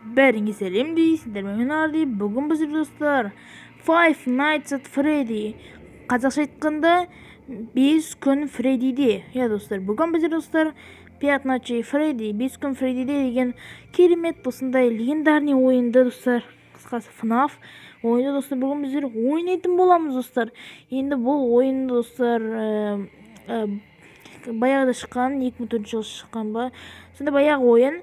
Бәріңе сәлем дейсіңдер, мен Арди. Бүгін біз достар Five Nights at Freddy, қазақша айтқанда 5 күн Фреддиде. Достар, бүгін біз достар 5 ночей Фредди, 5 күн Фреддиде деген керемет осындай легендарный ойынды достар, қысқасы FNAF ойынды достар, бүгін біздер ойнайтын боламыз достар. Енді бұл ойынды достар баяғыда шыққан, 2004 жылы шыққан ба, сонда баяғы ойын.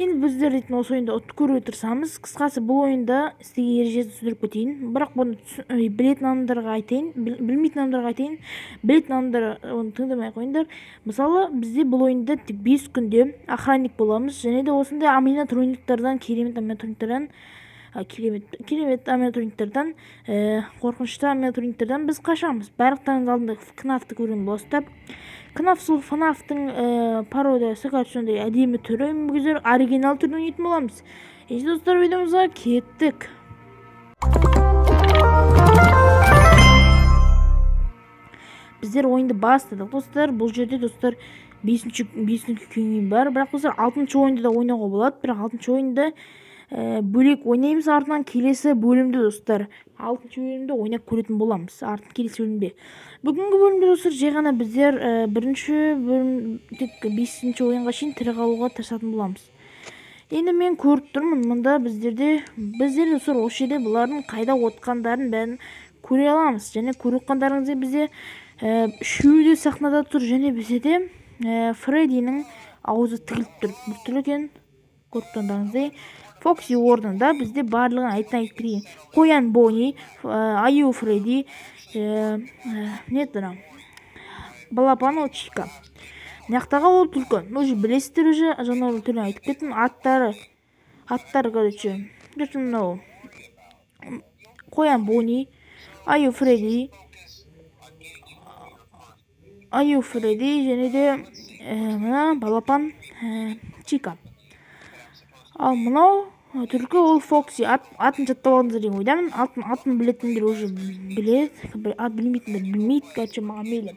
Енді біздер дейтін осы ойында ұтып көруге тырысамыз. Қысқасы бұл ойында сізге ережесін түсіндіріп кетейін. Бірақ бұны білетін адамдарға айтайын, білмейтін адамдарға айтайын. Білетін адамдар оны тыңдамай қойыңдар. Мысалы, бізде бұл ойында 5 күнде охранник боламыз, және де осындай аниматрониктардан, керемет аниматрониктардан, қорқынышты аниматрониктардан біз қашамыз. Барлықтарыңыз алдында FNAF-ты көрген боласыздар. FNAF сол FNAF-тың пародиясы, сондай әдемі түрі, біздер оригинал түрін ойнайтын боламыз. Енді достар, видеомызға кеттік. Біздер ойынды бастадық достар. Бұл жерде достар 5-ші күйін бар. Бірақ достар 6-ші ойында да ойнауға болады. Бірақ 6-ші ойында бөлек ойнаймыз, артынан келесі бөлімді достар 6-ші бөлімді ойнап көретін боламыз. Артын келесі бөлімде. Бүгінгі бөлімде достар жай ғана біздер бірінші бөлім тек 5-ші ойынға шейін тірі қалуға тырысатын боламыз. Енді мен көріп тұрмын, мұнда біздер достар осы жерде бұлардың қайда отқандарын бәрін көре аламыз. Және көріп бізде үшеуі де сахнада тұр, және бізде де Фреддидің аузы тігіліп тұр. Бұл тұр екен, көріп тұрғандарыңыздай. Фокси орнында бізде барлығын айтып берейін. Қоян Бонни, Аю Фредди, балапан ол Чика. Мынаяқтағы ол түлкі. Уже білесіздер, уже жануар түрін айтып кеттім. Аттары, короче. Мынау Қоян Бонни, Аю Фредди, және де мына балапан Чика. Ал мынау түлкі ол Фокси. Атын жаттап алыңыздар деген ойдамын. Атын білетіндер уже біледі, ат білмейтіндер білмейді, короче, маған мейлі.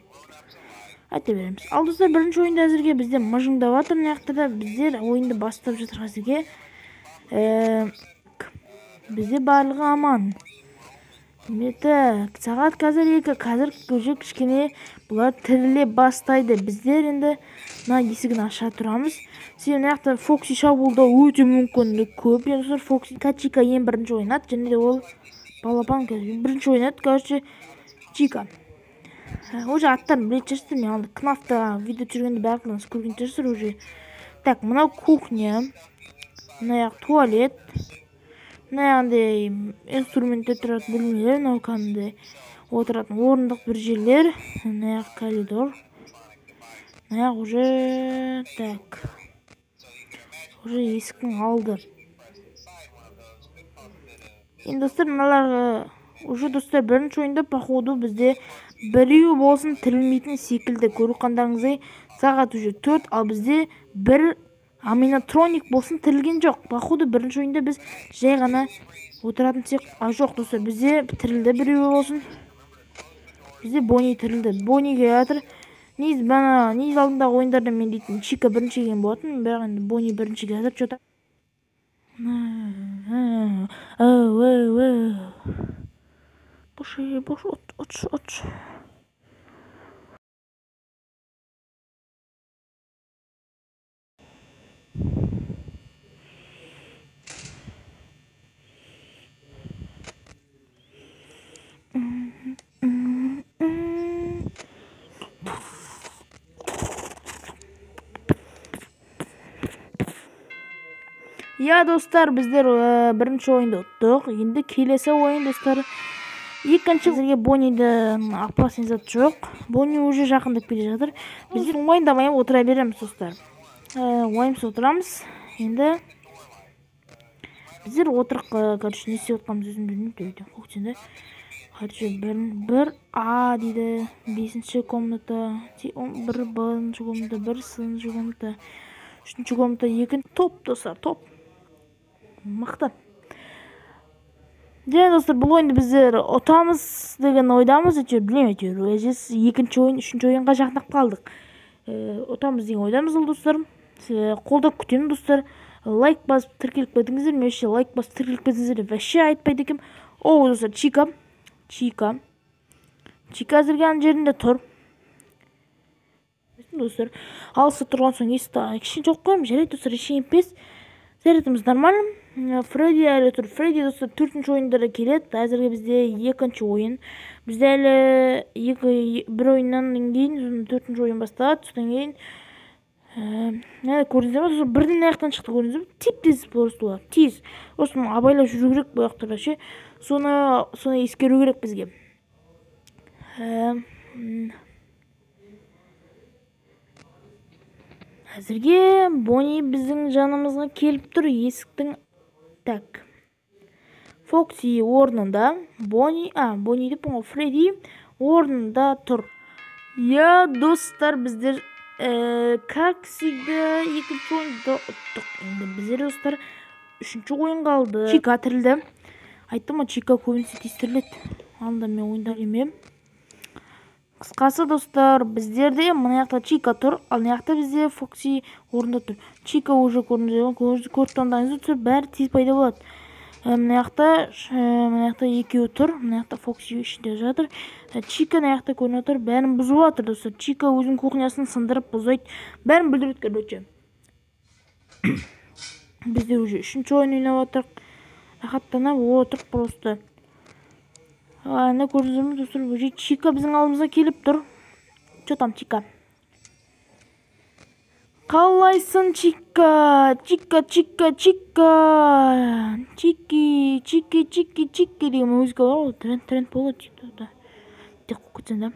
Айта береміз. Ал достар, бірінші ойында әзірге бізде мыжыңдап жатыр. Мынаяқта біздер ойынды бастап жатыр қазірге. Бізде барлығы аман. Сағат қазір 2, қазір көже кішкене бұлар тіріле бастайды. Біздер енді мына есігін аша тұрамыз. Себебі мынаяқта Фокси шабуылдау өте мүмкіндік көп. Енді Фокси Чика ең бірінші ойнады, және де ол балапан бірінші ойнады, короче, Чика. Уже аттарын білет жүрсіздер, мен алды FNAF-та видео түсіргенде барлығыңыз көрген жүрсіздер уже. Так, мынау кухня, мынаяқ туалет, мынаяқандай инструменттер тұратын бөлмелер, мынау кәдімгідей отыратын орындық бір жерлер, мынаяқ коридор, мынаяқ уже так. Уже есіктің алды. Енді достар, мыналарға уже достар бірінші ойында походу бізде біреу болсын тірілмейтін секілді. Көріп сағат уже 4, ал бізде бір аниматроник болсын тірілген жоқ. Походу бірінші ойында біз жай ғана отыратын сек. Жоқ достар, бізде тірілді біреу болсын. Бізде Бонни тірілді. Бонниге жатыр. Негіз алдындағы ойындарда мен дейтін Чика бірінші келген болатын, бірақ енді Бонни бірінші келген жатыр. Бош, отш. Достар, біздер бірінші ойынды ұттық. Енді келесі ойын достар. Екінші сізге Бонниді апасын зат жоқ. Бонни уже жақындап келе жатыр. Біздер ойындамай отыра береміз достар. Ойымыз отырамыз. Енді біздер отырық, короче, не істеп отқанымыз өзім білмеймін. Короче, бір А дейді, 5-ші комната, 1-ші комната, 1-ші комната, 3-ші комната, 2 топ достар, топ. Мықты. Және достар, бұл ойынды біздер ұтамыз деген ойдамыз. Білмеймін, екінші ойын, үшінші ойынға жақындап қалдық. Ұтамыз деген ойдамыз ол достар. Қолдап күтемін достар. лайк басып тіркеліп кетіңіздер. Меніңше лайк басып тіркеліп кетсеңіздер вообще айтпайды екенмін. О, достар, Чика әзірге ана жерінде тұр. Достар, алыста тұрған соң есікті кішкене жоқ қоямын. Жарайды достар, ештеңе етпес. Зарядымыз нормально. Фредди әлі тұр. Фредди достар 4-ші ойындары келеді. Әзірге бізде 2-ші ойын. Бізде әлі бір ойыннан кейін 4-ші ойын басталады. Содан кейін көрдіңіздер ме? Бірден аяқтан шықты, көрдіңіздер ме? Тез просто тез. Осыны абайлап жүру керек бұл жақтарда ше. Соны ескеру керек бізге. Әзірге Бонни біздің жанымызға келіп тұр. Есіктің так. Фокси орнында, Бонни деп Фредди орнында тұр. Я, достар, біздер как всегда 2-ші ойында ұттық. Енді біздер достар 3-ші ойын қалды. Чика тірілді. Айттым ма, Чика көбінесе тестіріледі. Алында мен ойында емем. Қысқасы достар, біздерде мына жақта Чика тұр, ал мына жақта бізде Фокси орында тұр. Чика уже көріп таңдаңызды тұр, бәрі тез пайда болады. Мына жақта екеуі тұр, мына жақта Фокси ішінде жатыр. Чика мына жақта көрініп тұр, бәрін бұзып жатыр достар. Чика өзінің кухнясын сындырып бұзайды, бәрін бүлдіреді, короче. Біздер уже 3-ші ойын ойнап отырық. Рахаттанып отырық просто. Ана көрдіңіздер ме достар, уже Чика біздің алдымызға келіп тұр. Че там, Чика? Қалайсың, Чика? Чики деген музыка бар ғой, тренд болады Чикада. Тек қоқытсын да.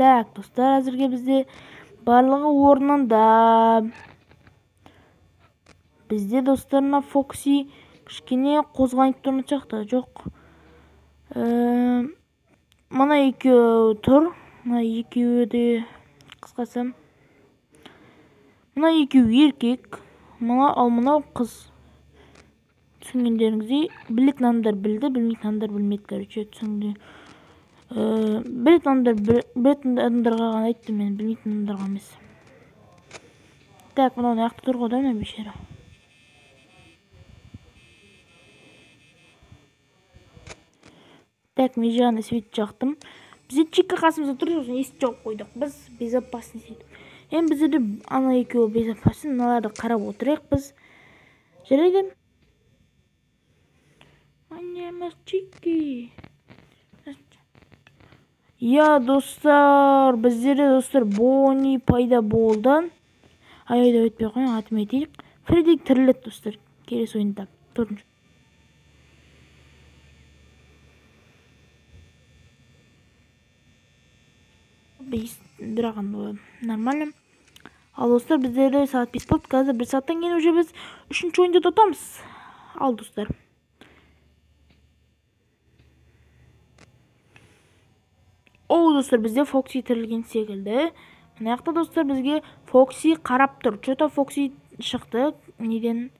Так, достар, әзірге бізде барлығы орнында. Бізде достарына Фокси кішкене қозғайып тұрны шақта, жоқ. Мына екеуі тұр, мына екеуі де қысқасы. Мына екеуі еркек, ал мынау қыз. Түсінгендеріңіздей, білетін адамдар білді, білмейтін адамдар білмейді, короче, түсінді. Білетін адамдарға ғана айттым мен, білмейтін адамдарға емес. Так, мынау аяқты тұр ғой да, мен бешері. Так, мен жағында свет жақтым. Бізде Чика қасымызда тұр, сосын есік жауып қойдық. Біз безопасный сөйтіп. Бізде де ана екеуі безопасный, мыналарды қарап отырайық біз. Жарайды. Анеміз Чики. Я, достар, біздерде достар Бонни пайда болды. Айда өтпей қойын, атым етейік. Фредди тіріледі достар, келесі ойында. 4-ші. Бірақ нормально. Ал достар, біздерде сағат 5 болды. Қазір 1 сағаттан кейін уже біз 3-ші ойында тұтамыз. Ал достар. О, достар, бізде Фокси тірілген секілді. Мына жақта достар бізге Фокси қарап тұр. Че-то Фокси шықты. Неден?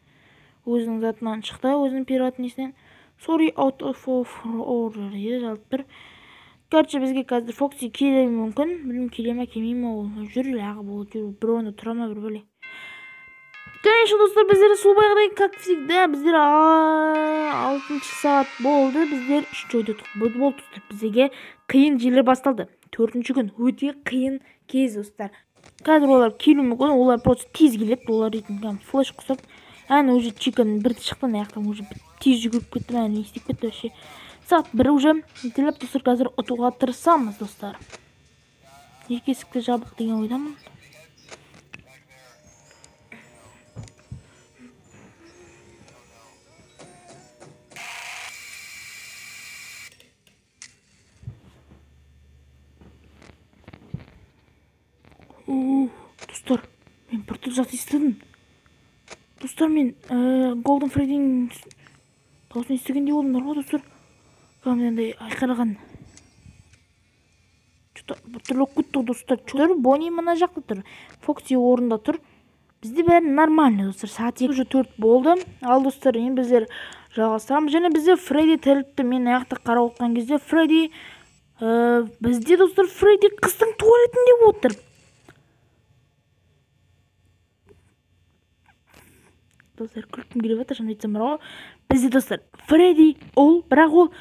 Өзінің затынан шықты. Өзінің пират несінен. Sorry, out of order. Жалып тұр. Короче, бізге қазір Фокси келе мүмкін. Білім келе ма, келмей ма, ол жүрілі ағы болып жүр. Бір ойында тұра ма, бір бөле. Конечно, достар, біздер сол байғыдай, как всегда, біздер 6-ші сағат болды. Біздер 3-ші ойда болды достар. Бізге қиын жерлер басталды. 4-ші күн өте қиын кез достар. Қазір олар келу мүмкін, олар просто тез келеді. Олар рейтінген флеш құсап. Уже Чиканың бірді шықтан аяқтан уже тез жүгіріп кетті. Не істеп кетті вообще. Сағат 1 уже етелеп достар, қазір ұтуға тырысамыз достар. Екі есікті жабық деген ойдамын. Достар, мен бір тұл жат естідім. Достар, мен Голден Фреддидің дауысын естігендей болдым ғой достар. Кәдімгідей айқарған. Бір түрлі күтті достар. Бонни мына жақта тұр. Фокси орында тұр. Бізде бәрі нормально достар. Сағат 2:04 болды. Ал достар, енді біздер жалғастырамыз. Және бізде Фредди тіріліпті. Мен аяқта қарап отқан кезде Фредди бізде достар Фредди қыздың туалетінде отыр. достар, күлкім келіп жатыр, шын айтсам бар ғой. Бізде достар, Фредди бірақ ол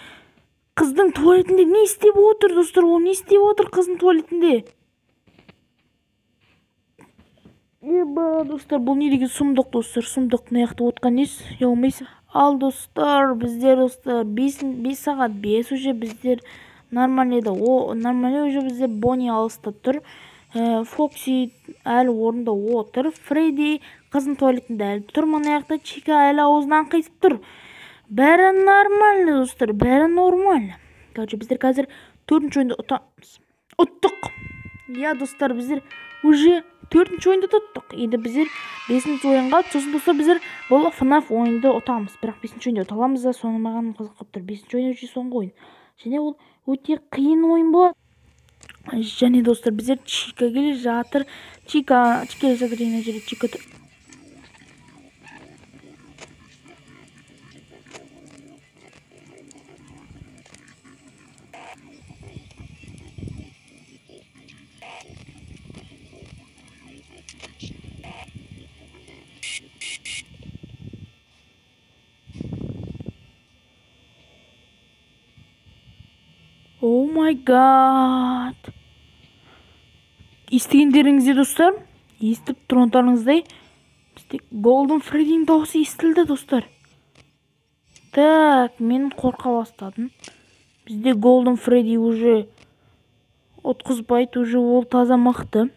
қыздың туалетінде не істеп отыр, достар? Ол не істеп отыр қыздың туалетінде? Еба, достар, бұл не деген сұмдық, достар? Сұмдық мына жақта отқан нес? Ұялмайсың. Ал достар, біздер достар 5 сағат 5 уже біздер нормально еді. Нормально уже біздер Бонни алыста тұр. Фокси әлі орында отыр. Фредди қыздың туалетінде әлі тұр. Мына жақта Чика әлі аузынан қисып тұр. Бәрі нормально, достар, бәрі нормально. Короче, біздер қазір 4-ші ойында ұтамыз. Ұттық. Я, достар, біздер уже 4-ші ойында ұттық. Енді біздер 5-ші ойынға, сосын достар, біздер бұл FNAF ойынды ұтамыз. Бірақ 5-ші ойында ұталамыз да, соны маған қызық қылып тұр. 5-ші ойын өте соңғы ойын. Және ол өте қиын ойын болады. Және достар, біздер Чика келе жатыр. Чика келе жатыр, ең жерде Чика тұр. О май гад. Естігендеріңізде достар, естіп тұрғандарыңыздай, бізде Golden Freddy'nin дауысы естілді достар. Так, мен қорқа бастадым. Бізде Golden Freddy уже отқызбайды, уже ол таза мықты.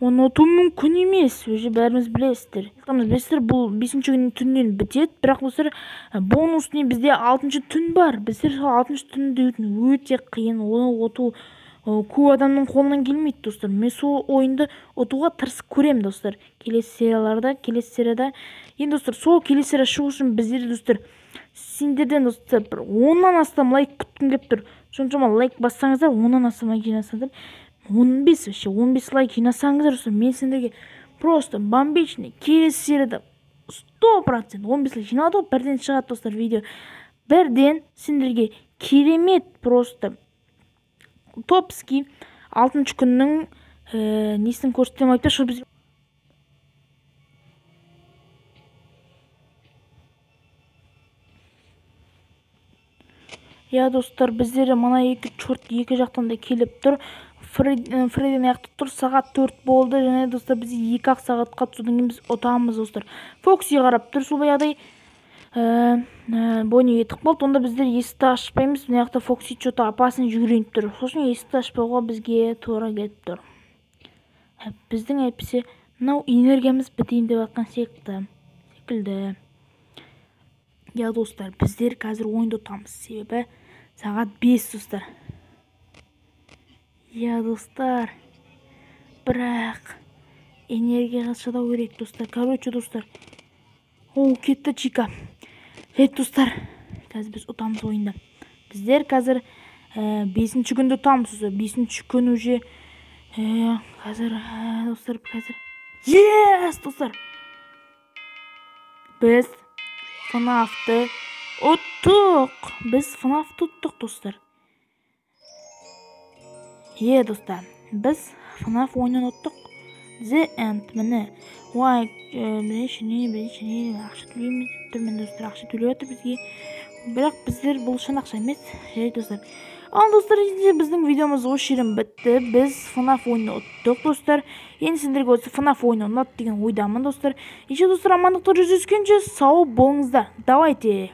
Оны ұту мүмкін емес, уже бәріміз білесіздер. Бұл 5-ші күннің түннен бітеді, бірақ достар, бонусный бізде 6-ші түн бар. Біздер 6-ші түнді өте қиын, оны ұту көп адамның қолынан келмейді, достар. Мен сол ойынды ұтуға тырысып көрем, достар. Келесі серияда. Енді достар, сол келесі серия шығу үшін біздер, достар, сендерден, достар, 10-нан астам лайк күткім келіп тұр. Соншама лайк бассаңыздар, 10-нан астам лайк жинасаңыздар, 15 лайк жинасаңыздар, достар, мен сендерге просто бомбичный келесі серияда 100% 15 лайк жинады, бірден шығады, достар, видео. Бірден сендерге керемет просто топский 6-ші күннің несін көрсетем айтты. Шо біз Я, достар, біздер мана екі жақтан да келіп тұр. Фреддин аяқты тұр, сағат 4 болды. Және достар, біз 2-ақ сағатқа түсудің кейін біз ұтамыз, достар. Фокси қарап тұр, сол баяғыдай Бонниге тық болды. Онда біздер есікті ашпаймыз. Мына жақта Фокси что-то апасын жүгірейін тұр. Сосын есікті ашпауға бізге тура келіп тұр. Біздің әйтпесе мынау энергиямыз бітейін деп жатқан секілді. Я, достар, біздер қазір ойынды ұтамыз, себебі сағат 5, достар. Я, достар, бірақ энергияға шыдау керек, достар. Короче, достар, кетті Чика. Достар, қазір біз ұтамыз ойында. Біздер қазір 5-ші күнді ұтамыз. 5-ші күн уже қазір, достар, достар, біз FNAF-ты ұттық. Біз FNAF-ты ұттық, достар. Достар, біз FNAF ойнын ұттық. The End, міне. Ақша төлейміз. Мен, достар, ақша төлей отыр бізге. Бірақ біздер бұл шын ақша емес. Достар. Ал, достар, біздің видеомыз осы жерден бітті. Біз FNAF ойнын ұттық, достар. Енді сендерге осы FNAF ойны ұнады деген ойдамын, достар. Еще, достар, амандықта жүздескенше сау болыңыздар. Давайте.